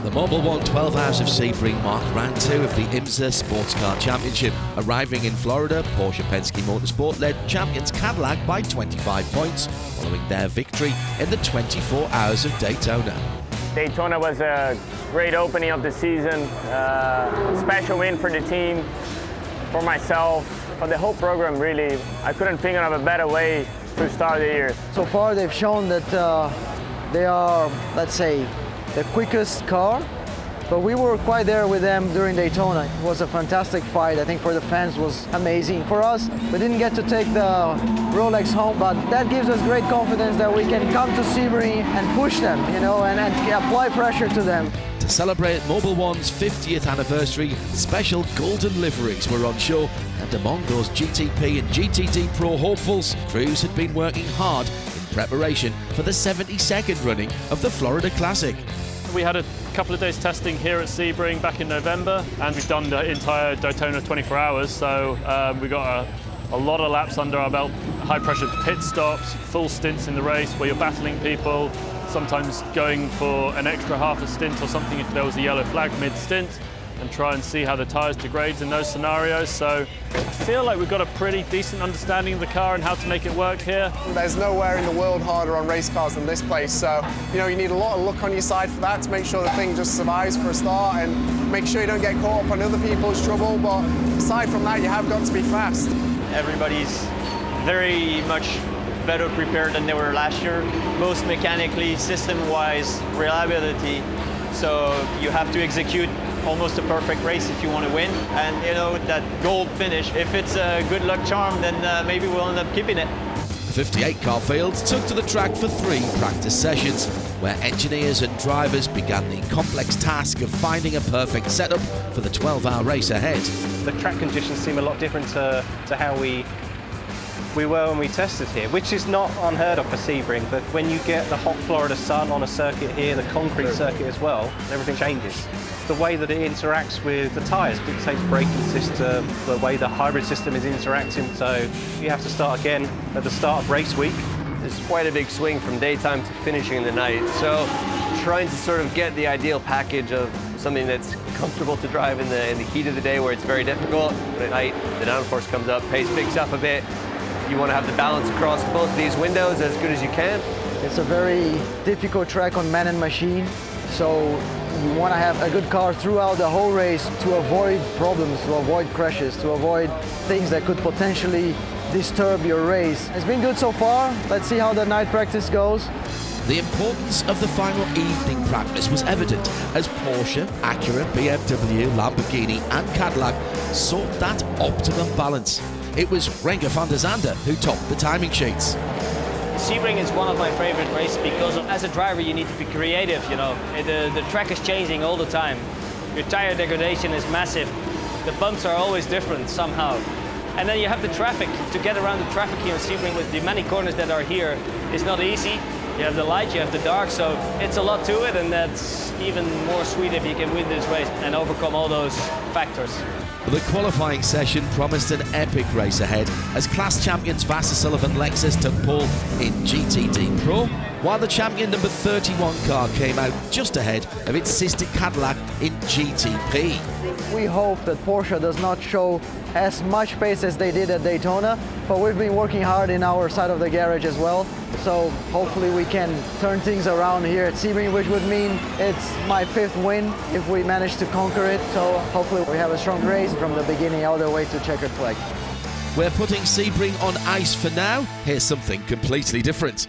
The Mobil won 12 Hours of Sebring marked round 2 of the IMSA Sports Car Championship. Arriving in Florida, Porsche Penske Motorsport led champions Cadillac by 25 points, following their victory in the 24 Hours of Daytona. Daytona was a great opening of the season, special win for the team, for myself, for the whole program really. I couldn't think of a better way to start the year. So far they've shown that they are, let's say, the quickest car, but we were quite there with them during Daytona. It was a fantastic fight. I think for the fans it was amazing. For us, we didn't get to take the Rolex home, but that gives us great confidence that we can come to Sebring and push them, you know, and apply pressure to them. To celebrate Mobil One's 50th anniversary, special golden liveries were on show, and among those GTP and GTD Pro hopefuls, crews had been working hard in preparation for the 72nd running of the Florida Classic. We had a couple of days testing here at Sebring back in November, and we've done the entire Daytona 24 hours, so we got a lot of laps under our belt, high pressure pit stops, full stints in the race where you're battling people, sometimes going for an extra half a stint or something if there was a yellow flag mid-stint, and try and see how the tyres degrades in those scenarios. So I feel like we've got a pretty decent understanding of the car and how to make it work here. There's nowhere in the world harder on race cars than this place, so you need a lot of luck on your side for that to make sure the thing just survives for a start and make sure you don't get caught up on other people's trouble, but aside from that you have got to be fast. Everybody's very much better prepared than they were last year, both mechanically, system-wise, reliability, so you have to execute almost a perfect race if you want to win, and that gold finish, if it's a good luck charm, then maybe we'll end up keeping it. The 58-car field took to the track for 3 practice sessions, where engineers and drivers began the complex task of finding a perfect setup for the 12-hour race ahead. The track conditions seem a lot different to how we were when we tested here, which is not unheard of for Sebring, but when you get the hot Florida sun on a circuit here, the concrete circuit as well, everything changes. The way that it interacts with the tyres dictates braking system, the way the hybrid system is interacting, so you have to start again at the start of race week. There's quite a big swing from daytime to finishing in the night, so trying to sort of get the ideal package of something that's comfortable to drive in the heat of the day where it's very difficult, but at night the downforce comes up, pace picks up a bit. You want to have the balance across both these windows as good as you can. It's a very difficult track on man and machine, so you want to have a good car throughout the whole race to avoid problems, to avoid crashes, to avoid things that could potentially disturb your race. It's been good so far. Let's see how the night practice goes. The importance of the final evening practice was evident as Porsche, Acura, BMW, Lamborghini and Cadillac sought that optimum balance. It was Renger van der Zande who topped the timing sheets. Sebring is one of my favorite races because as a driver you need to be creative, The track is changing all the time. Your tire degradation is massive. The bumps are always different somehow. And then you have the traffic. To get around the traffic here in Sebring with the many corners that are here is not easy. You have the light, you have the dark, so it's a lot to it, and that's even more sweet if you can win this race and overcome all those factors. The qualifying session promised an epic race ahead as class champions Vassar Sullivan Lexus took pole in GTD Pro, while the champion number 31 car came out just ahead of its sister Cadillac in GTP. We hope that Porsche does not show as much pace as they did at Daytona, but we've been working hard in our side of the garage as well. So hopefully we can turn things around here at Sebring, which would mean it's my 5th win if we manage to conquer it. So hopefully we have a strong race from the beginning all the way to checkered flag. We're putting Sebring on ice for now. Here's something completely different.